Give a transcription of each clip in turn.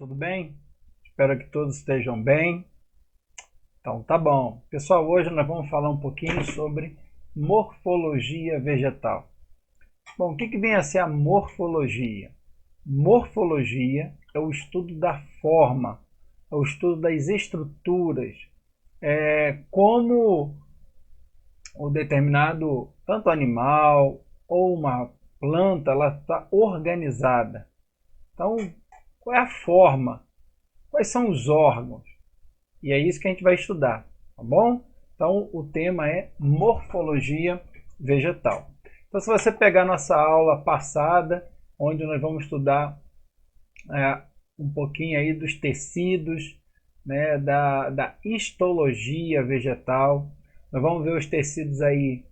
tudo bem? Espero que todos estejam bem. Então, tá bom. Pessoal, hoje nós vamos falar um pouquinho sobre morfologia vegetal. Bom, o que vem a ser a morfologia? Morfologia é o estudo da forma, é o estudo das estruturas, como o determinado, tanto animal ou uma planta, ela está organizada. Então, qual é a forma? Quais são os órgãos? E é isso que a gente vai estudar, tá bom? Então, o tema é morfologia vegetal. Então, se você pegar nossa aula passada, onde nós vamos estudar um pouquinho aí dos tecidos, né, da histologia vegetal, nós vamos ver os tecidos aí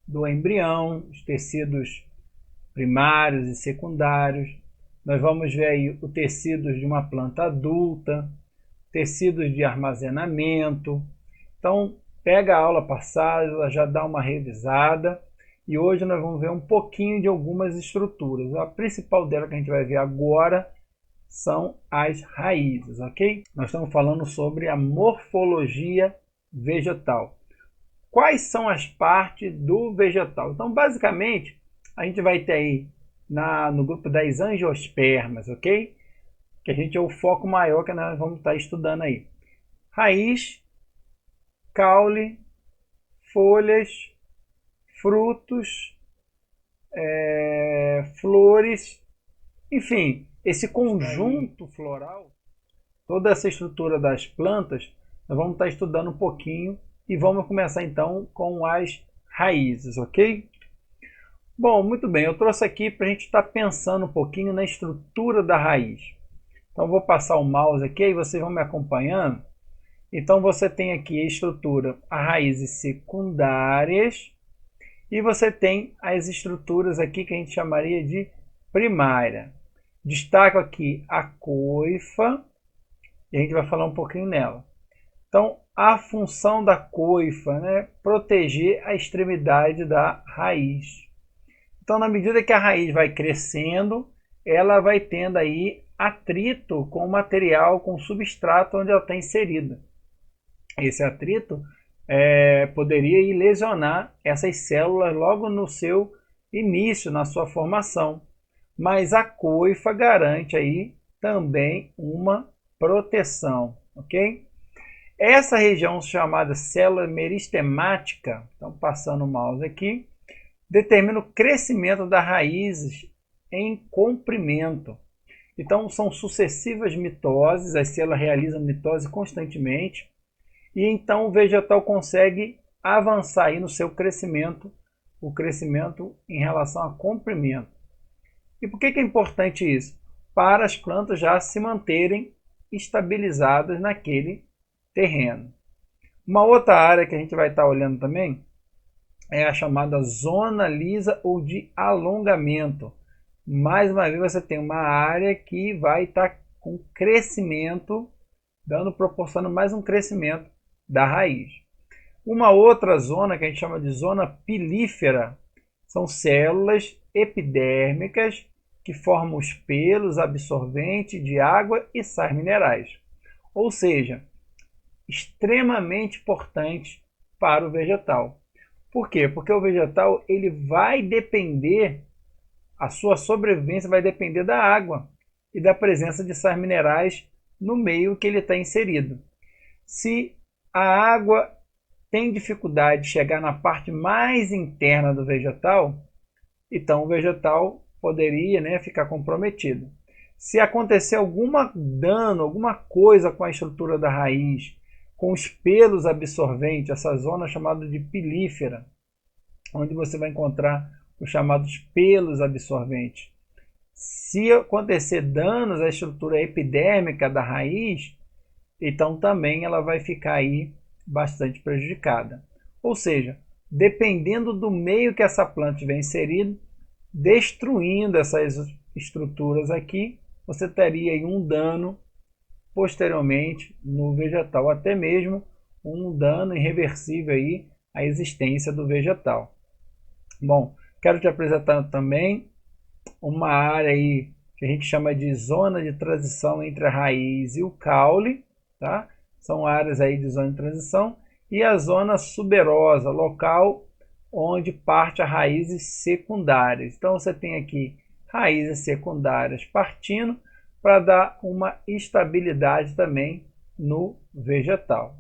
do embrião, os tecidos primários e secundários. Nós vamos ver aí o tecidos de uma planta adulta, tecidos de armazenamento. Então, pega a aula passada, já dá uma revisada. E hoje nós vamos ver um pouquinho de algumas estruturas. A principal dela que a gente vai ver agora são as raízes, ok? Nós estamos falando sobre a morfologia vegetal. Quais são as partes do vegetal? Então, basicamente, a gente vai ter aí no grupo das angiospermas, ok? Que a gente é o foco maior que nós vamos estar estudando aí. Raiz, caule, folhas, frutos, flores, enfim, esse conjunto floral, toda essa estrutura das plantas, nós vamos estar estudando um pouquinho e vamos começar então com as raízes, ok? Bom, muito bem, eu trouxe aqui para a gente estar pensando um pouquinho na estrutura da raiz. Então vou passar o mouse aqui e vocês vão me acompanhando. Então você tem aqui a estrutura, as raízes secundárias, e você tem as estruturas aqui que a gente chamaria de primária. Destaco aqui a coifa, e a gente vai falar um pouquinho nela. Então, a função da coifa, né, proteger a extremidade da raiz. Então, na medida que a raiz vai crescendo, ela vai tendo aí atrito com o material, com o substrato onde ela está inserida. Esse atrito poderia ir lesionar essas células logo no seu início, na sua formação. Mas a coifa garante aí também uma proteção, ok? Essa região chamada célula meristemática, então passando o mouse aqui, determina o crescimento das raízes em comprimento. Então são sucessivas mitoses, as células realizam mitose constantemente, e então o vegetal consegue avançar aí no seu crescimento, o crescimento em relação a comprimento. E por que é importante isso? Para as plantas já se manterem estabilizadas naquele terreno. Uma outra área que a gente vai estar olhando também é a chamada zona lisa ou de alongamento. Mais uma vez você tem uma área que vai estar com crescimento, proporcionando mais um crescimento da raiz. Uma outra zona que a gente chama de zona pilífera são células epidérmicas que formam os pelos absorventes de água e sais minerais. Ou seja, extremamente importante para o vegetal. Por quê? Porque o vegetal ele vai depender, a sua sobrevivência vai depender da água e da presença de sais minerais no meio que ele está inserido. Se a água tem dificuldade de chegar na parte mais interna do vegetal, então o vegetal poderia, né, ficar comprometido. Se acontecer algum dano, alguma coisa com a estrutura da raiz, com os pelos absorventes, essa zona chamada de pilífera, onde você vai encontrar os chamados pelos absorventes. Se acontecer danos à estrutura epidérmica da raiz, então também ela vai ficar aí bastante prejudicada. Ou seja, dependendo do meio que essa planta estiver inserida, destruindo essas estruturas aqui, você teria aí um dano posteriormente no vegetal, até mesmo um dano irreversível aí à existência do vegetal. Bom, quero te apresentar também uma área aí que a gente chama de zona de transição entre a raiz e o caule, tá? São áreas aí de zona de transição, e a zona suberosa, local onde parte as raízes secundárias. Então você tem aqui raízes secundárias partindo para dar uma estabilidade também no vegetal.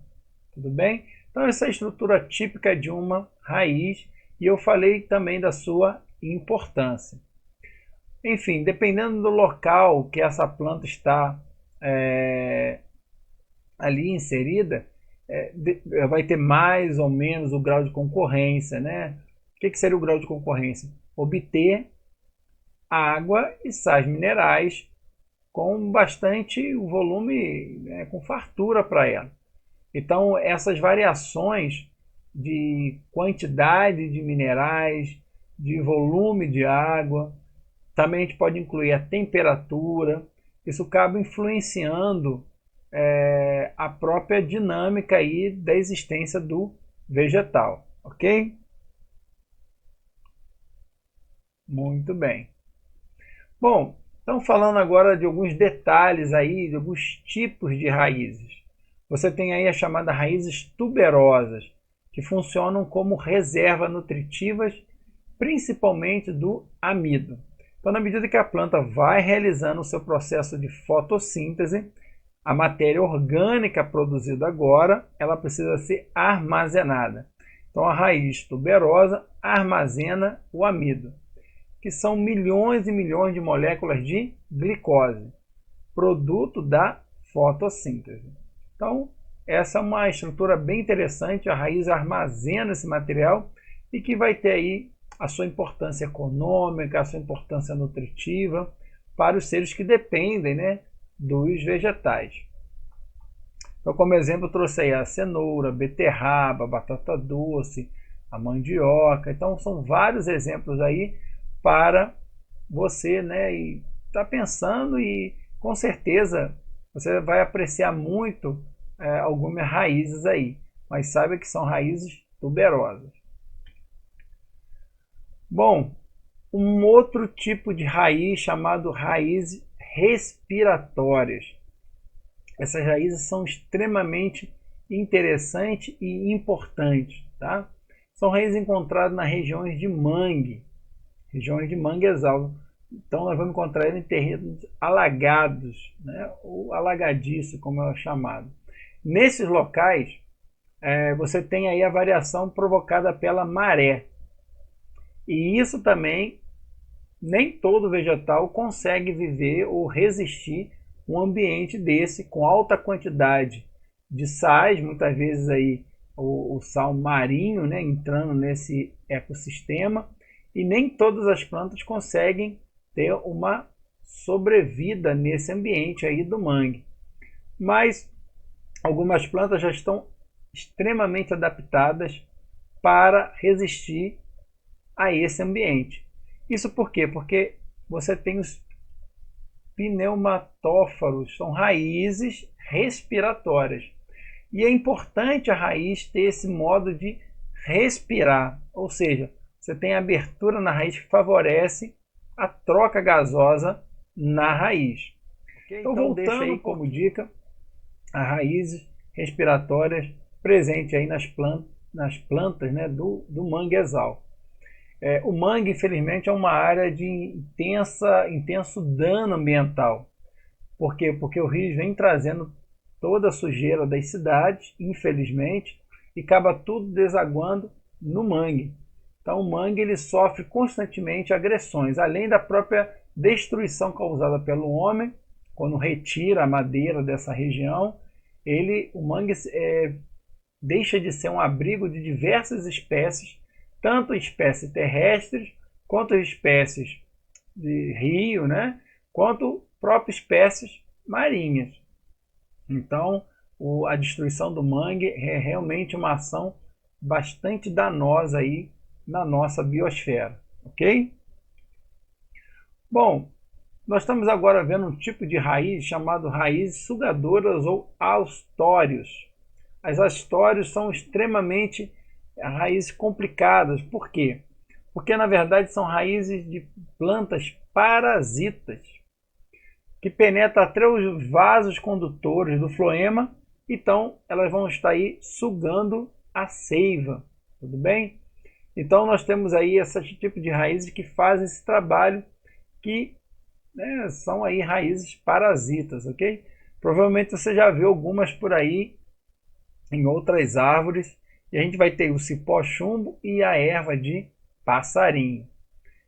Tudo bem? Então essa é a estrutura típica de uma raiz e eu falei também da sua importância. Enfim, dependendo do local que essa planta está ali inserida, vai ter mais ou menos o grau de concorrência, né? O que seria o grau de concorrência? Obter água e sais minerais com bastante volume, né, com fartura para ela. Então, essas variações de quantidade de minerais, de volume de água, também a gente pode incluir a temperatura, isso acaba influenciando a própria dinâmica aí da existência do vegetal, ok? Muito bem. Bom, então falando agora de alguns detalhes aí, de alguns tipos de raízes. Você tem aí as chamadas raízes tuberosas, que funcionam como reserva nutritivas, principalmente do amido. Então, na medida que a planta vai realizando o seu processo de fotossíntese, a matéria orgânica produzida agora, ela precisa ser armazenada. Então, a raiz tuberosa armazena o amido, que são milhões e milhões de moléculas de glicose, produto da fotossíntese. Então, essa é uma estrutura bem interessante, a raiz armazena esse material e que vai ter aí a sua importância econômica, a sua importância nutritiva para os seres que dependem, né, dos vegetais. Então, como exemplo, eu trouxe aí a cenoura, beterraba, batata doce, a mandioca. Então, são vários exemplos aí para você, né, e tá pensando e com certeza você vai apreciar muito algumas raízes aí, mas saiba que são raízes tuberosas. Bom, um outro tipo de raiz chamado raízes respiratórias. Essas raízes são extremamente interessantes e importantes, tá? São raízes encontradas nas regiões de manguezal. Então nós vamos encontrar ele em terrenos alagados, né? Ou alagadiço, como é chamado. Nesses locais, você tem aí a variação provocada pela maré. E isso também, nem todo vegetal consegue viver ou resistir um ambiente desse com alta quantidade de sais, muitas vezes aí o sal marinho, né, entrando nesse ecossistema, e nem todas as plantas conseguem ter uma sobrevida nesse ambiente aí do mangue. Mas algumas plantas já estão extremamente adaptadas para resistir a esse ambiente. Isso por quê? Porque você tem os pneumatófaros, são raízes respiratórias. E é importante a raiz ter esse modo de respirar, ou seja, você tem abertura na raiz que favorece a troca gasosa na raiz. Então voltando aí como dica, as raízes respiratórias presentes aí nas plantas, né, do manguezal. O mangue, infelizmente, é uma área de intenso dano ambiental. Por quê? Porque o rio vem trazendo toda a sujeira das cidades, infelizmente, e acaba tudo desaguando no mangue. Então o mangue ele sofre constantemente agressões, além da própria destruição causada pelo homem, quando retira a madeira dessa região, o mangue deixa de ser um abrigo de diversas espécies, tanto espécies terrestres, quanto espécies de rio, né? Quanto próprias espécies marinhas. Então, a destruição do mangue é realmente uma ação bastante danosa aí na nossa biosfera, ok? Bom, nós estamos agora vendo um tipo de raiz chamado raízes sugadoras ou austórios. As austórios são extremamente raízes complicadas. Por quê? Porque na verdade são raízes de plantas parasitas. que penetra até os vasos condutores do floema, então elas vão estar aí sugando a seiva, tudo bem? Então nós temos aí esse tipo de raízes que fazem esse trabalho, que são aí raízes parasitas, ok? Provavelmente você já viu algumas por aí em outras árvores, e a gente vai ter o cipó-chumbo e a erva de passarinho.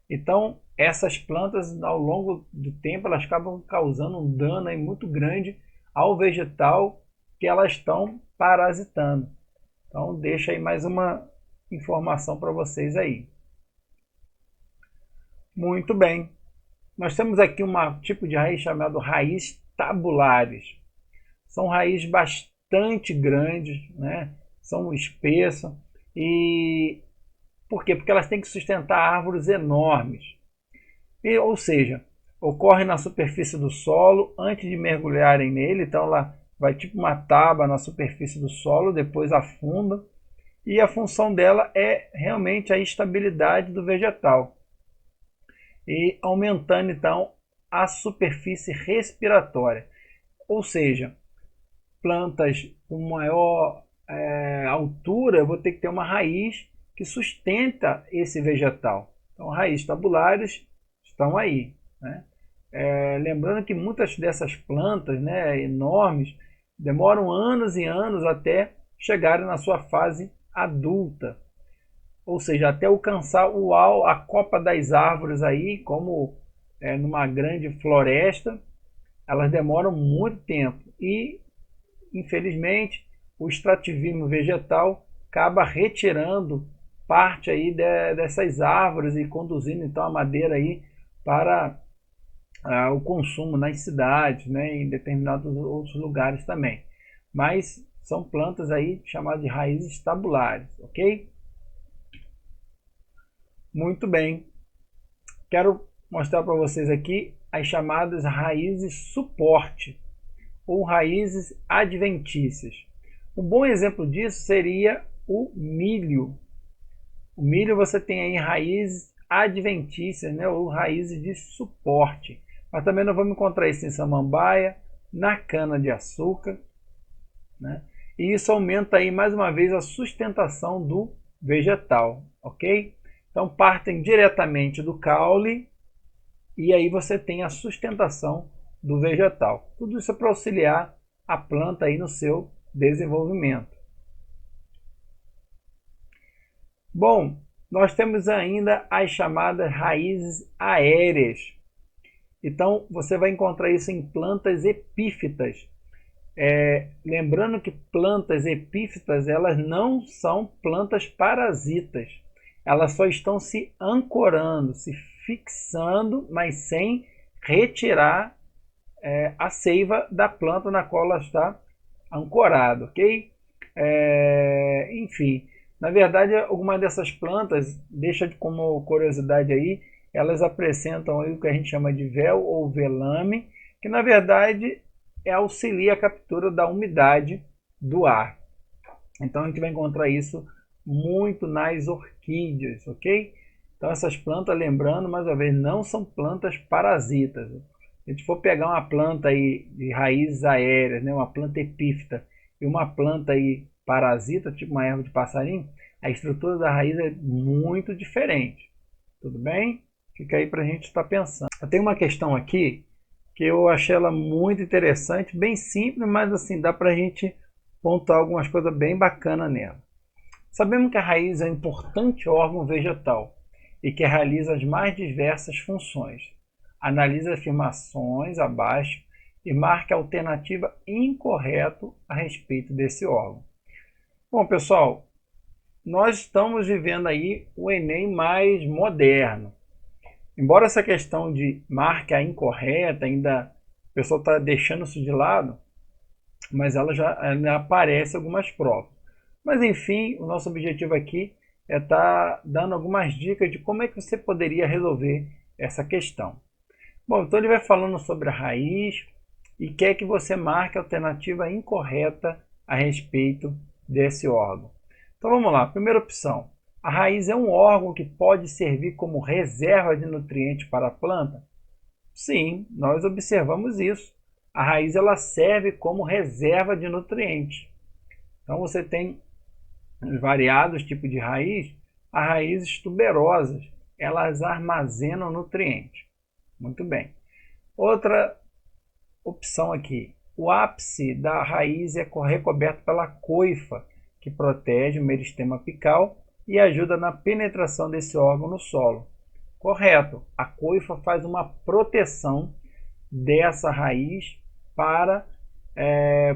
Então, essas plantas, ao longo do tempo, elas acabam causando um dano aí muito grande ao vegetal que elas estão parasitando. Então, deixa aí mais uma informação para vocês aí. Muito bem. Nós temos aqui um tipo de raiz chamado raiz tabulares. São raízes bastante grandes, né? São espessas. E por quê? Porque elas têm que sustentar árvores enormes. Ou seja, ocorre na superfície do solo antes de mergulharem nele. Então ela vai tipo uma tábua na superfície do solo, depois afunda. E a função dela é realmente a estabilidade do vegetal. E aumentando então a superfície respiratória. Ou seja, plantas com maior altura, eu vou ter que ter uma raiz que sustenta esse vegetal. Então, raízes tabulares estão aí, né? Lembrando que muitas dessas plantas, né, enormes, demoram anos e anos até chegarem na sua fase adulta, ou seja, até alcançar a copa das árvores aí, como numa grande floresta, elas demoram muito tempo e, infelizmente, o extrativismo vegetal acaba retirando parte aí dessas árvores e conduzindo então a madeira aí para o consumo nas cidades, né, em determinados outros lugares também. Mas são plantas aí chamadas de raízes tabulares, ok? Muito bem. Quero mostrar para vocês aqui as chamadas raízes suporte ou raízes adventícias. Um bom exemplo disso seria o milho. O milho você tem aí raízes adventícias, né, ou raízes de suporte. Mas também nós vamos encontrar isso em samambaia, na cana-de-açúcar, né? E isso aumenta aí mais uma vez a sustentação do vegetal, ok? Então partem diretamente do caule e aí você tem a sustentação do vegetal. Tudo isso é para auxiliar a planta aí no seu desenvolvimento. Bom, nós temos ainda as chamadas raízes aéreas. Então você vai encontrar isso em plantas epífitas. Lembrando que plantas epífitas, elas não são plantas parasitas. Elas só estão se ancorando, se fixando, mas sem retirar a seiva da planta na qual ela está ancorada, ok? Enfim, na verdade, algumas dessas plantas, deixa como curiosidade aí, elas apresentam aí o que a gente chama de véu ou velame, que na verdade auxilia a captura da umidade do ar. Então a gente vai encontrar isso muito nas orquídeas, ok? Então essas plantas, lembrando mais uma vez, não são plantas parasitas. Se a gente for pegar uma planta aí de raízes aéreas, né, uma planta epífita e uma planta aí parasita, tipo uma erva de passarinho, a estrutura da raiz é muito diferente. Tudo bem? Fica aí para a gente estar pensando. Eu tenho uma questão aqui que eu achei ela muito interessante, bem simples, mas assim dá para a gente pontuar algumas coisas bem bacanas nela. Sabemos que a raiz é um importante órgão vegetal e que realiza as mais diversas funções. Analisa afirmações abaixo e marque a alternativa incorreta a respeito desse órgão. Bom, pessoal, nós estamos vivendo aí o Enem mais moderno. Embora essa questão de marca incorreta ainda o pessoal está deixando isso de lado, mas ela já aparece em algumas provas. Mas enfim, o nosso objetivo aqui é estar dando algumas dicas de como é que você poderia resolver essa questão. Bom, então ele vai falando sobre a raiz e quer que você marque a alternativa incorreta a respeito desse órgão. Então vamos lá, primeira opção. A raiz é um órgão que pode servir como reserva de nutrientes para a planta? Sim, nós observamos isso. A raiz ela serve como reserva de nutrientes. Então você tem variados tipos de raiz, as raízes tuberosas, elas armazenam nutrientes. Muito bem. Outra opção aqui, o ápice da raiz é recoberto pela coifa, que protege o meristema apical e ajuda na penetração desse órgão no solo. Correto, a coifa faz uma proteção dessa raiz para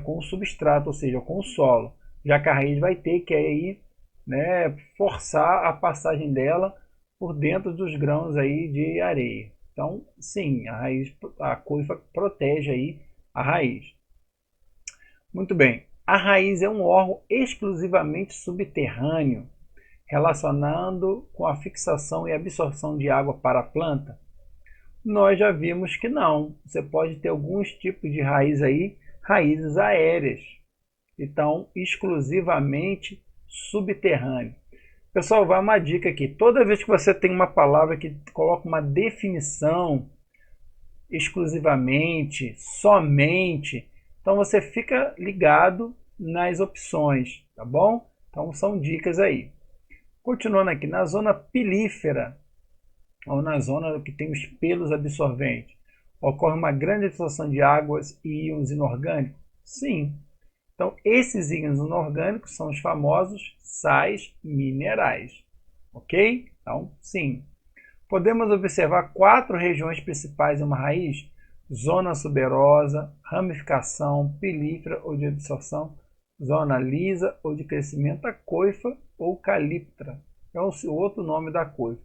com o substrato, ou seja, com o solo, já que a raiz vai ter que aí, né, forçar a passagem dela por dentro dos grãos aí de areia. Então, sim, a coifa protege aí a raiz. Muito bem. A raiz é um órgão exclusivamente subterrâneo, relacionando com a fixação e absorção de água para a planta. Nós já vimos que não. Você pode ter alguns tipos de raiz aí, raízes aéreas. Então, exclusivamente subterrâneo. Pessoal, vai uma dica aqui. Toda vez que você tem uma palavra que coloca uma definição, exclusivamente, somente, então você fica ligado nas opções, tá bom? Então são dicas aí. Continuando aqui, na zona pilífera, ou na zona que tem os pelos absorventes, ocorre uma grande absorção de águas e íons inorgânicos? Sim. Então, esses íons inorgânicos são os famosos sais minerais. Ok? Então, sim. Podemos observar 4 regiões principais em uma raiz: zona suberosa, ramificação, pilífera ou de absorção, zona lisa ou de crescimento, a coifa ou calíptra. É o outro nome da coifa.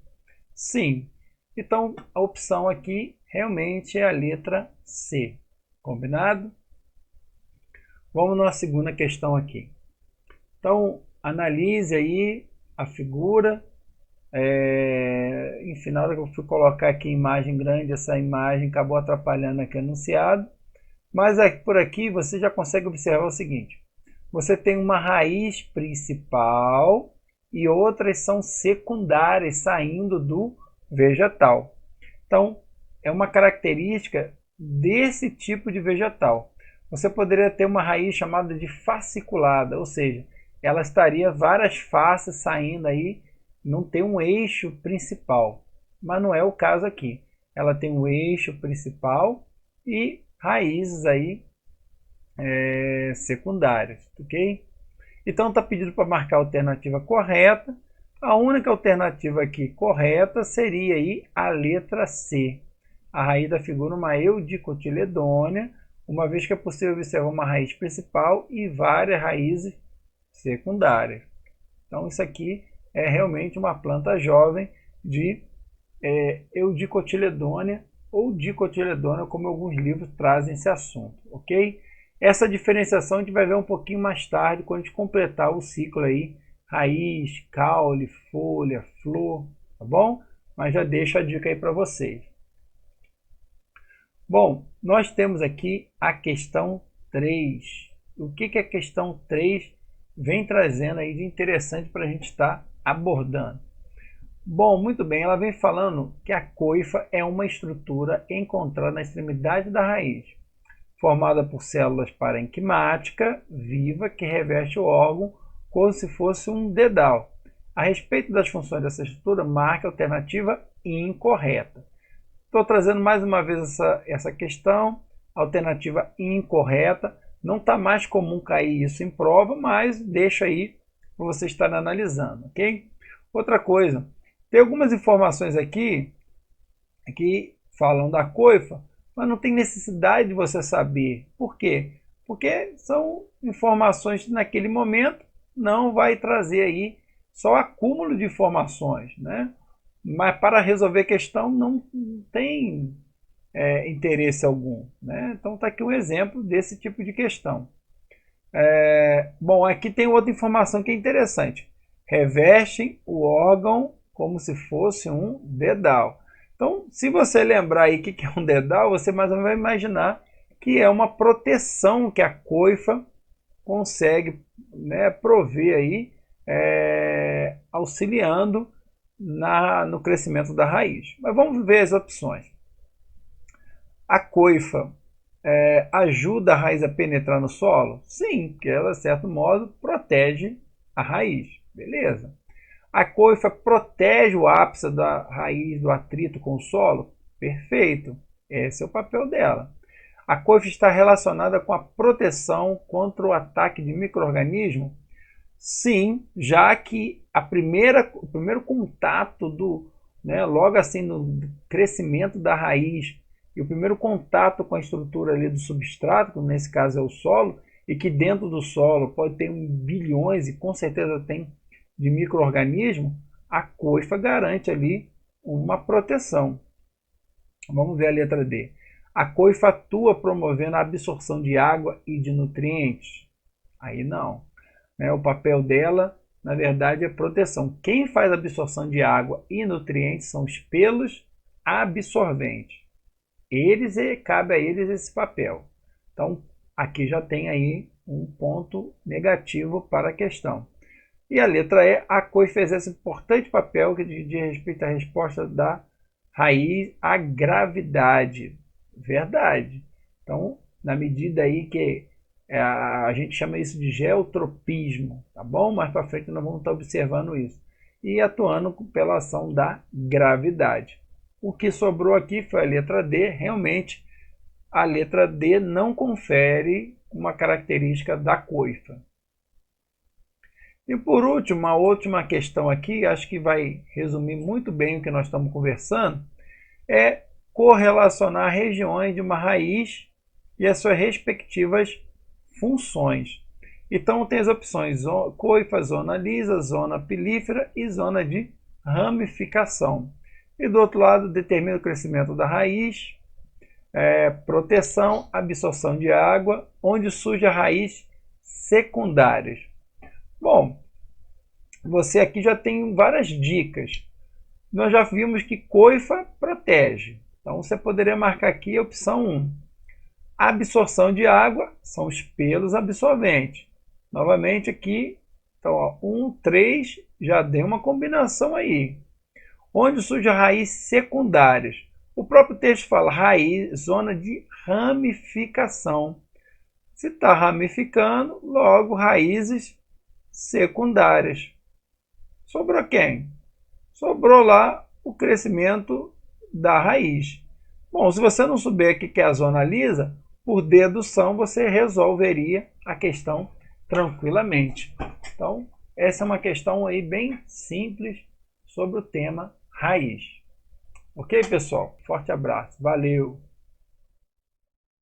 Sim. Então, a opção aqui realmente é a letra C. Combinado? Vamos na segunda questão aqui. Então, analise aí a figura. Enfim, na hora que eu fui colocar aqui imagem grande, essa imagem acabou atrapalhando aqui o enunciado. Mas por aqui você já consegue observar o seguinte. Você tem uma raiz principal e outras são secundárias saindo do vegetal. Então, é uma característica desse tipo de vegetal. Você poderia ter uma raiz chamada de fasciculada, ou seja, ela estaria várias faces saindo aí, não tem um eixo principal, mas não é o caso aqui. Ela tem um eixo principal e raízes aí secundárias, ok? Então está pedido para marcar a alternativa correta. A única alternativa aqui correta seria aí a letra C. A raiz da figura uma eudicotiledônea, uma vez que é possível observar uma raiz principal e várias raízes secundárias. Então isso aqui é realmente uma planta jovem de eudicotiledônea ou dicotiledônea, como alguns livros trazem esse assunto, ok? Essa diferenciação a gente vai ver um pouquinho mais tarde, quando a gente completar o ciclo aí, raiz, caule, folha, flor, tá bom? Mas já deixo a dica aí para vocês. Bom, nós temos aqui a questão 3. O que a questão 3 vem trazendo aí de interessante para a gente estar abordando? Bom, muito bem, ela vem falando que a coifa é uma estrutura encontrada na extremidade da raiz, formada por células parenquimática viva que reveste o órgão como se fosse um dedal. A respeito das funções dessa estrutura, marque a alternativa incorreta. Estou trazendo mais uma vez essa questão, alternativa incorreta. Não está mais comum cair isso em prova, mas deixa aí para você estar analisando, ok? Outra coisa, tem algumas informações aqui que falam da coifa, mas não tem necessidade de você saber. Por quê? Porque são informações que naquele momento não vai trazer aí só acúmulo de informações, né? Mas para resolver a questão não tem interesse algum, né? Então está aqui um exemplo desse tipo de questão. Bom, aqui tem outra informação que é interessante. Revestem o órgão como se fosse um dedal. Então, se você lembrar aí o que é um dedal, você mais ou menos vai imaginar que é uma proteção que a coifa consegue, né, prover aí, auxiliando no crescimento da raiz. Mas vamos ver as opções. A coifa ajuda a raiz a penetrar no solo? Sim, porque ela, de certo modo, protege a raiz. Beleza. A coifa protege o ápice da raiz do atrito com o solo? Perfeito. Esse é o papel dela. A coifa está relacionada com a proteção contra o ataque de micro-organismos? Sim, já que o primeiro contato logo assim no crescimento da raiz e o primeiro contato com a estrutura ali do substrato, que nesse caso é o solo, e que dentro do solo pode ter bilhões e com certeza tem de micro-organismo, a coifa garante ali uma proteção. Vamos ver a letra D. A coifa atua promovendo a absorção de água e de nutrientes? Aí não. O papel dela, na verdade, é proteção. Quem faz a absorção de água e nutrientes são os pelos absorventes. Cabe a eles esse papel. Então, aqui já tem aí um ponto negativo para a questão. E a letra E, a coifa exerce importante papel que diz respeito à resposta da raiz à gravidade. Verdade. Então, na medida aí que a gente chama isso de geotropismo, tá bom? Mais para frente nós vamos estar observando isso. E atuando pela ação da gravidade. O que sobrou aqui foi a letra D. Realmente, a letra D não confere uma característica da coifa. E por último, uma última questão aqui, acho que vai resumir muito bem o que nós estamos conversando, é correlacionar regiões de uma raiz e as suas respectivas funções. Então tem as opções coifa, zona lisa, zona pilífera e zona de ramificação. E do outro lado, determina o crescimento da raiz, proteção, absorção de água, onde surge a raiz secundárias. Bom, você aqui já tem várias dicas. Nós já vimos que coifa protege. Então você poderia marcar aqui a opção 1. Absorção de água são os pelos absorventes. Novamente aqui, então, ó, 1, 3, já deu uma combinação aí. Onde surge a raiz secundárias? O próprio texto fala raiz, zona de ramificação. Se está ramificando, logo raízes secundárias. Sobrou quem? Sobrou lá o crescimento da raiz. Bom, se você não souber o que é a zona lisa, por dedução você resolveria a questão tranquilamente. Então, essa é uma questão aí bem simples sobre o tema raiz. Ok, pessoal? Forte abraço. Valeu!